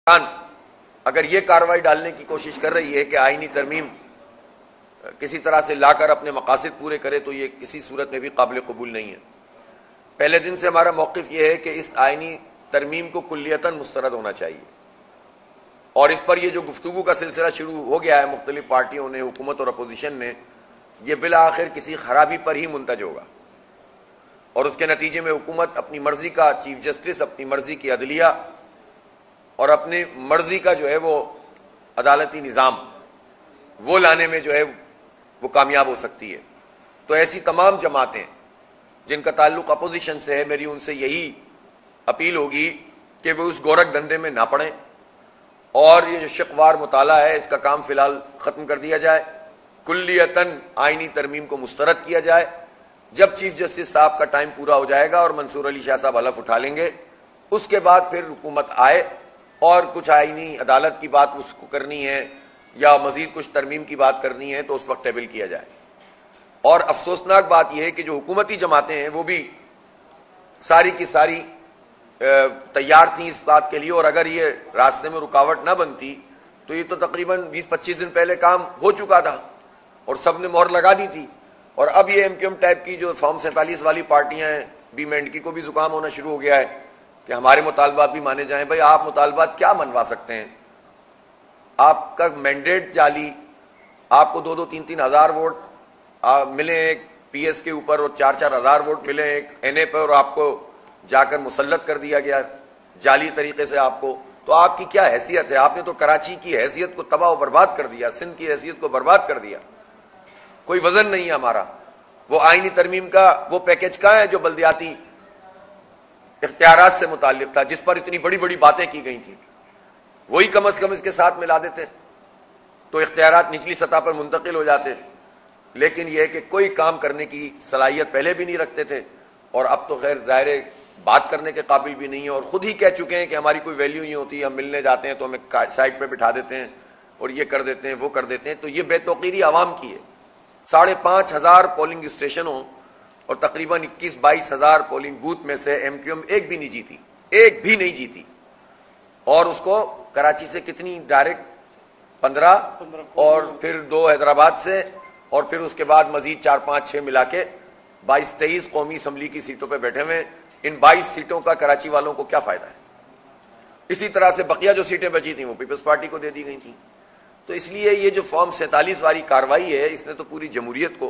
اگر یہ کارروائی ڈالنے کی کوشش کر رہی ہے کہ آئینی ترمیم کسی طرح سے لا کر اپنے مقاصد پورے کرے تو یہ کسی صورت میں بھی قابل قبول نہیں ہے۔ پہلے دن سے ہمارا موقف یہ ہے کہ اس آئینی ترمیم کو کلیتاً مسترد ہونا چاہیے، اور اس پر یہ جو گفتگو کا سلسلہ شروع ہو گیا ہے مختلف پارٹیوں نے، حکومت اور اپوزیشن نے، یہ بالآخر کسی خرابی پر ہی منتج ہوگا، اور اس کے نتیجے میں حکومت اپنی مرضی کا چیف جسٹس، اپنی مرضی کی عدلیہ اور اپنی مرضی کا جو ہے وہ عدالتی نظام وہ لانے میں جو ہے وہ کامیاب ہو سکتی ہے۔ تو ایسی تمام جماعتیں جن کا تعلق اپوزیشن سے ہے، میری ان سے یہی اپیل ہوگی کہ وہ اس گورکھ دھندے میں نہ پڑیں، اور یہ جو شقوار مطالعہ ہے اس کا کام فی الحال ختم کر دیا جائے، کلیتاً آئینی ترمیم کو مسترد کیا جائے۔ جب چیف جسٹس صاحب کا ٹائم پورا ہو جائے گا اور منصور علی شاہ صاحب حلف اٹھا لیں گے، اس کے بعد پھر حکومت آئے اور کچھ آئینی عدالت کی بات اس کو کرنی ہے یا مزید کچھ ترمیم کی بات کرنی ہے تو اس وقت ٹیبل کیا جائے۔ اور افسوسناک بات یہ ہے کہ جو حکومتی جماعتیں ہیں وہ بھی ساری کی ساری تیار تھیں اس بات کے لیے، اور اگر یہ راستے میں رکاوٹ نہ بنتی تو یہ تو تقریباً 20-25 دن پہلے کام ہو چکا تھا اور سب نے مہر لگا دی تھی۔ اور اب یہ ایم کیو ایم ٹائپ کی جو فارم 47 والی پارٹیاں ہیں، بی مینڈکی کو بھی زکام ہونا شروع ہو گیا ہے کہ ہمارے مطالبات بھی مانے جائیں۔ بھائی آپ مطالبات کیا منوا سکتے ہیں؟ آپ کا مینڈیٹ جعلی، آپ کو 2-3 ہزار ووٹ ملے ایک پی ایس کے اوپر اور 4 ہزار ووٹ ملے ایک این اے پر، اور آپ کو جا کر مسلط کر دیا گیا جعلی طریقے سے آپ کو، تو آپ کی کیا حیثیت ہے؟ آپ نے تو کراچی کی حیثیت کو تباہ و برباد کر دیا، سندھ کی حیثیت کو برباد کر دیا۔ کوئی وزن نہیں ہے ہمارا۔ وہ آئینی ترمیم کا وہ پیکج کہاں ہے جو بلدیاتی اختیارات سے متعلق تھا، جس پر اتنی بڑی بڑی باتیں کی گئی تھیں؟ وہی کم از کم اس کے ساتھ ملا دیتے تو اختیارات نچلی سطح پر منتقل ہو جاتے۔ لیکن یہ ہے کہ کوئی کام کرنے کی صلاحیت پہلے بھی نہیں رکھتے تھے، اور اب تو خیر ظاہر ہے بات کرنے کے قابل بھی نہیں ہے، اور خود ہی کہہ چکے ہیں کہ ہماری کوئی ویلیو نہیں ہوتی، ہم ملنے جاتے ہیں تو ہمیں سائڈ پہ بٹھا دیتے ہیں اور یہ کر دیتے ہیں وہ کر دیتے ہیں۔ تو یہ بے توقیری عوام کی ہے۔ 5,500 پولنگ اسٹیشنوں اور تقریباً 21-22 ہزار پولنگ بوتھ میں سے ایم کیو ایم ایک بھی نہیں جیتی، ایک بھی نہیں جیتی، اور اس کو کراچی سے کتنی ڈائریکٹ 15 اور پھر 2 حیدرآباد سے، اور پھر اس کے بعد مزید 4-5-6 ملا کے 22-23 قومی اسمبلی کی سیٹوں پہ بیٹھے ہوئے۔ ان 22 سیٹوں کا کراچی والوں کو کیا فائدہ ہے؟ اسی طرح سے بقیہ جو سیٹیں بچی تھیں وہ پیپلز پارٹی کو دے دی گئی تھیں۔ تو اس لیے یہ جو فارم 47 والی کارروائی ہے، اس نے تو پوری جمہوریت کو